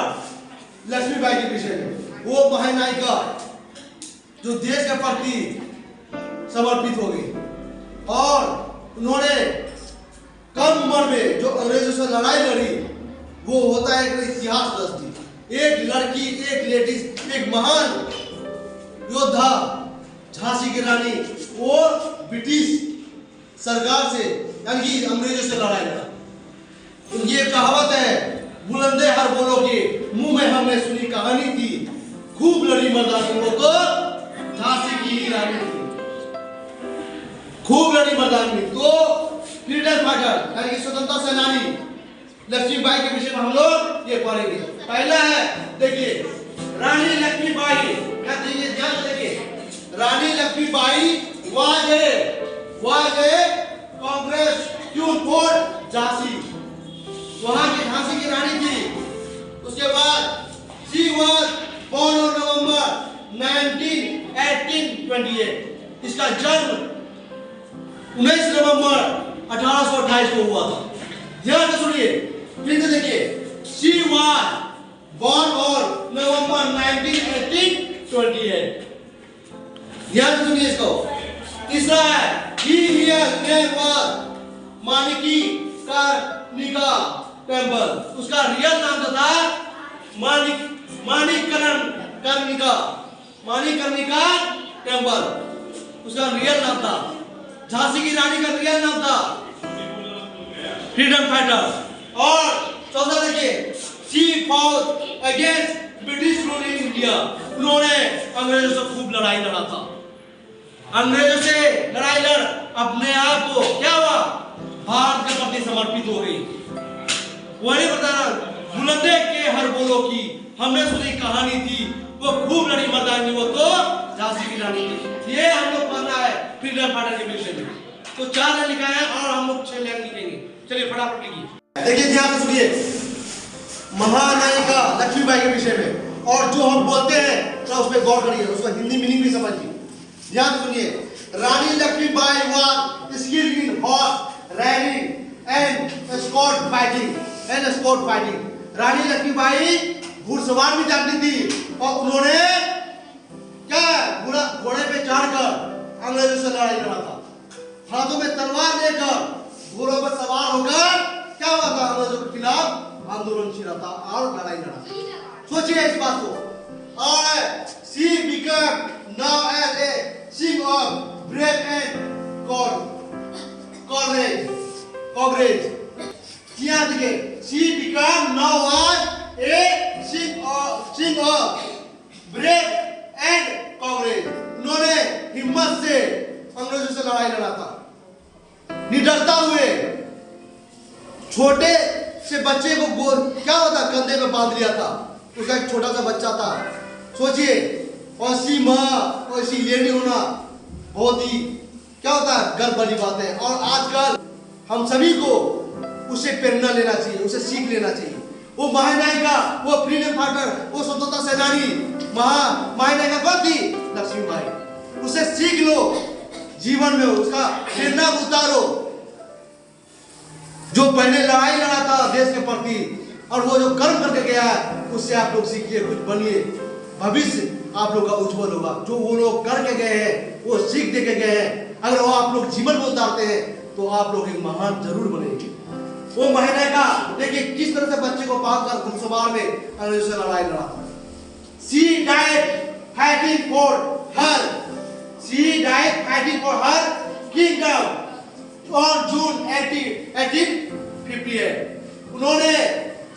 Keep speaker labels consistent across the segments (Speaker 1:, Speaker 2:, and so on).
Speaker 1: Fighter Lakshmibai के विषय में। वो महानायिका जो देश के प्रति समर्पित हो गई और उन्होंने कम उम्र में जो अंग्रेजों से लड़ाई लड़ी, वो होता है एक इतिहास रचती। एक लड़की, एक लेडीज, एक महान योद्धा झांसी की रानी, वो ब्रिटिश सरकार से यानी कि अंग्रेजों से लड़ाई लड़ा। उनकी एक कहावत है, बुलंदे हर बोलो के मुंह में हमने सुनी कहानी थी, खूब लड़ी मर्दानी वो तो झांसी की रानी थी, खूब लड़ी मर्दानी। तो फ्रीडम फाइटर यानी कि स्वतंत्रता सेनानी लक्ष्मीबाई के विषय में हम लोग ये पढ़ेंगे। पहला है, देखिए रानी लक्ष्मीबाई, ध्यान से देखिए, Rani Lakshmibai was a congress queen for Jhansi, वहां की झांसी की रानी थी। उसके बाद she was born on November 1828, इसका जन्म 19 नवंबर 1828 को हुआ था। ध्यान से सुनिए, फिर से देखिए, she was born on November 1928। ध्यान से सुनिए इसको। तीसरा है, he here there was Manikarnika temple, उसका रियल नाम था मानिकर्णिका टेम्पल, उसका रियल नाम था। झांसी की रानी का रियल नाम था फ्रीडम फाइटर। और चौथा देखिए, she fought against British rule in India, उन्होंने अंग्रेजों से खूब लड़ाई लड़ा था। अंग्रेजों से लड़ाई लड़ अपने आप को क्या हुआ, भारत के प्रति समर्पित हो गई। वही बताना, बुलंदे के हर बोलो की हमने सुनी कहानी थी, वो खूब लड़ी मर्दानी वो तो झांसी की रानी थी। ये हम लोग पढ़ना है फ्रीडम फाइटर के विषय में। तो 4 लाइन लिखा है और हम लोग 6 लाइन लिखेंगे। चलिए फटाफट लिखिए। देखिए ध्यान से सुनिए, महानायिका लक्ष्मीबाई के विषय में, और जो हम बोलते हैं तो उसमें गौर करिए, उसका हिंदी मीनिंग भी समझिए। ध्यान से सुनिए, Rani Lakshmibai was skilled in horse riding and escort fighting. Rani Lakshmibai घुड़सवार भी जानती थी और उन्होंने क्या घोड़े पे चढ़कर अंग्रेजों से लड़ाई लड़ा था। हाथों में तलवार लेकर घोड़ों पर सवार होकर क्या हुआ था, अंग्रेजों के खिलाफ आंदोलन छेड़ा था और लड़ाई लड़ा। सोचिए इस बात को। और she became now as a symbol of brave and courage. She became now as a symbol of brave and courage. उन्होंने हिम्मत से अंग्रेजों से लड़ाई लड़ा था, निडरता हुए। छोटे से बच्चे को क्या होता, कंधे पे बांध लिया था, उसका एक छोटा सा बच्चा था। सोचिए, ऐसी माँ ऐसी लेडी होना बहुत ही क्या होता है, गर्व वाली बात है। और आजकल हम सभी को उससे प्रेरणा लेना चाहिए, उसे सीख लेना चाहिए। वो महानायिका, वो फ्रीडम फाइटर, वो स्वतंत्रता सेनानी महानायिका कौन थी, लक्ष्मीबाई। उसे सीख लो, जीवन में उसका प्रेरणा उतारो। जो पहले लड़ाई लड़ा था देश के प्रति और वो जो कर्म करके गया है, उससे आप लोग सीखिए, कुछ बनिए, भविष्य आप लोग का उज्जवल होगा। जो वो लोग करके गए हैं, वो सीख दे के गए हैं, अगर वो आप लोग जीवन में उतारते हैं तो आप लोग एक महान जरूर बनेंगे। वो महानायिका देखिए किस तरह से बच्चे को पालकर घुड़सवार में अंग्रेजों से लड़ाई लड़ा था। She died fighting for her kingdom on June 1858। उन्होंने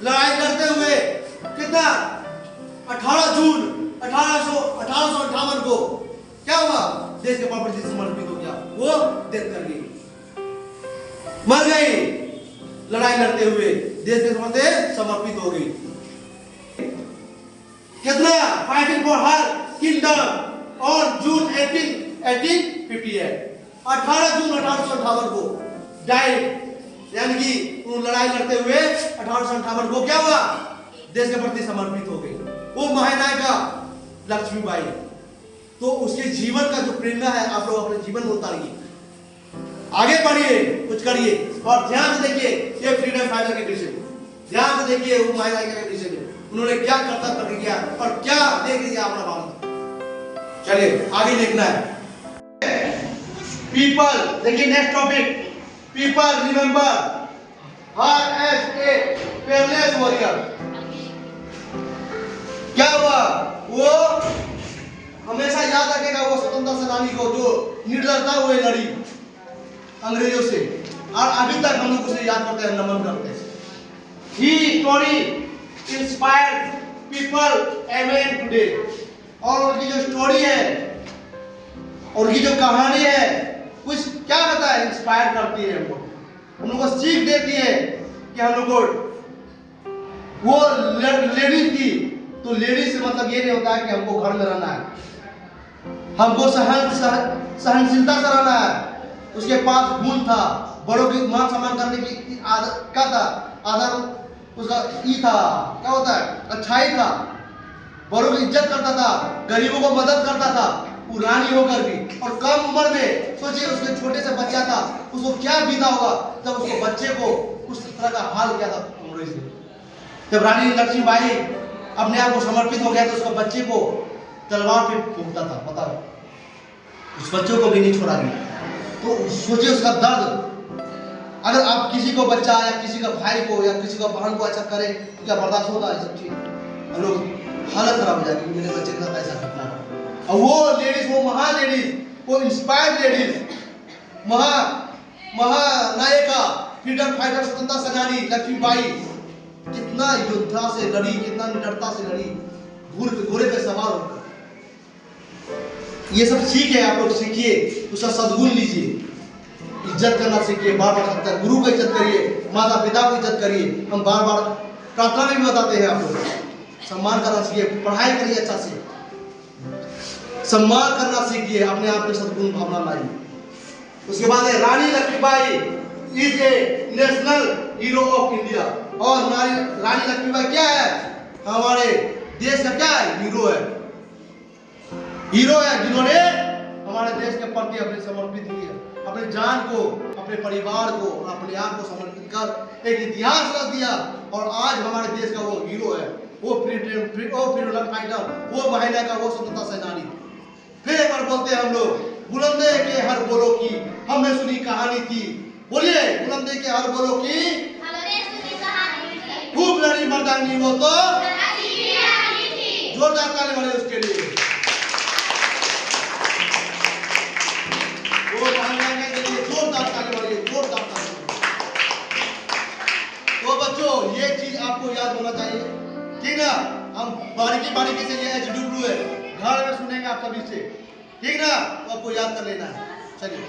Speaker 1: लड़ाई करते हुए कितना 18 जून 1858 को क्या हुआ, देश के प्रति समर्पित हो गया, वो डेथ कर गई, मर गई लड़ाई लड़ते हुए, देश के प्रति समर्पित हो गई। कितना फाइटिंग फॉर हर किंगडम और जून 1858, 18 जून 1858 को डाइड, यानी कि वो लड़ाई लड़ते हुए 1858 को क्या हुआ, देश के प्रति समर्पित हो गई। वो महानायिका लक्ष्मीबाई। तो उसके जीवन का जो प्रेरणा है आप लोग अपने जीवन में उतारिए, आगे बढ़िए, कुछ करिए। और ध्यान से देखिए ये फ्रीडम फाइटर के विषय में, ध्यान से देखिए वो महानायिका के विषय में। उन्होंने क्या करतब करके किया और क्या दे दिया अपना भारत। चलिए आगे देखना है। पीपल, देखिए next topic, people remember her as a fearless warrior. क्या हुआ, वो हमेशा याद रखेगा वो स्वतंत्रता सेनानी को जो निर्दयता हुए लड़ी अंग्रेजों से, और अभी तक हम लोग उसे याद करते हैं, नमन करते हैं। He story inspired people even today। और उनकी जो स्टोरी है और उनकी जो कहानी है कुछ क्या कहता है, इंस्पायर करती है हमको, हम लोग को सीख देती है कि हम लोग को वो लेडीज थी, तो लेडीज से मतलब ये नहीं होता है कि हमको घर में रहना है, हमको सहनशीलता से रहना है। उसके पास गुण था, बड़ों की मान सम्मान करने की आदत क्या था, आदर उसका ई था, क्या होता है, अच्छाई था, बड़ों की इज्जत करता था, गरीबों को मदद करता था, पुरानी होकर भी। और कम उम्र में सोचिए उसके छोटे से बच्चा था, उसको क्या बीता होगा जब उसके बच्चे को उस तरह का हाल किया था अंग्रेज ने। जब रानी लक्ष्मीबाई अपने आप को समर्पित हो गया तो उसके बच्चे को तलवार पे फूंकता था, पता है, उस बच्चों को भी नहीं छोड़ा गया। तो सोचिए उसका दर्द। अगर आप किसी को बच्चा या किसी का भाई को या किसी का बहन को ऐसा करें तो क्या बर्दाश्त होता है सब चीज, हम लोग हालत खराब हो जाएगी कि मेरे बच्चे के साथ ऐसा घटना हो। और वो लेडीज, वो महान लेडीज, वो इंस्पायर्ड लेडीज, महानायिका, फ्रीडम फाइटर, स्वतंत्रता सेनानी लक्ष्मीबाई कितना योद्धा से लड़ी, कितना निडरता से लड़ी, घोड़े पे सवार होकर। ये सब सीख है, आप लोग सीखिए, उसका सद्गुण लीजिए, इज्जत करना सीखिए, बार बार सत्य, गुरु को इज्जत करिए, माता पिता को इज्जत करिए। हम बार बार प्रार्थना में भी बताते हैं, आप लोग सम्मान करना सीखिए, पढ़ाई करिए, अच्छा से सम्मान करना सीखिए, अपने आप में सद्गुण भावना लाइए। उसके बाद है Rani Lakshmibai is a national hero of India. और रानी लक्ष्मीबाई क्या है, हमारे देश का क्या है, हीरो है, हीरो है, जिन्होंने हमारे देश के प्रति अपने समर्पित किए, अपने जान को, अपने परिवार को और अपने आप को समर्पित कर एक इतिहास रच दिया। और आज हमारे देश का वो हीरो है, वो फ्रीडम फाइटर, वो महिला का वो स्वतंत्रता सेनानी। फिर एक बार बोलते हैं हम लोग, बुलंदे के हर बोलो की हमने सुनी कहानी थी। बोलिए, बुलंदे के हर बोलो की खूब लड़ी मर्दानी, वो तो जोरदार ताली मारे उसके लिए। जोरदार ताली मारिए, जोरदार ताली। तो बच्चों ये चीज आपको याद होना चाहिए, ठीक ना। हम बारीकी से, ये HW है, घर में सुनेंगे आप सभी से, ठीक ना, तो आपको याद कर लेना है। चलिए।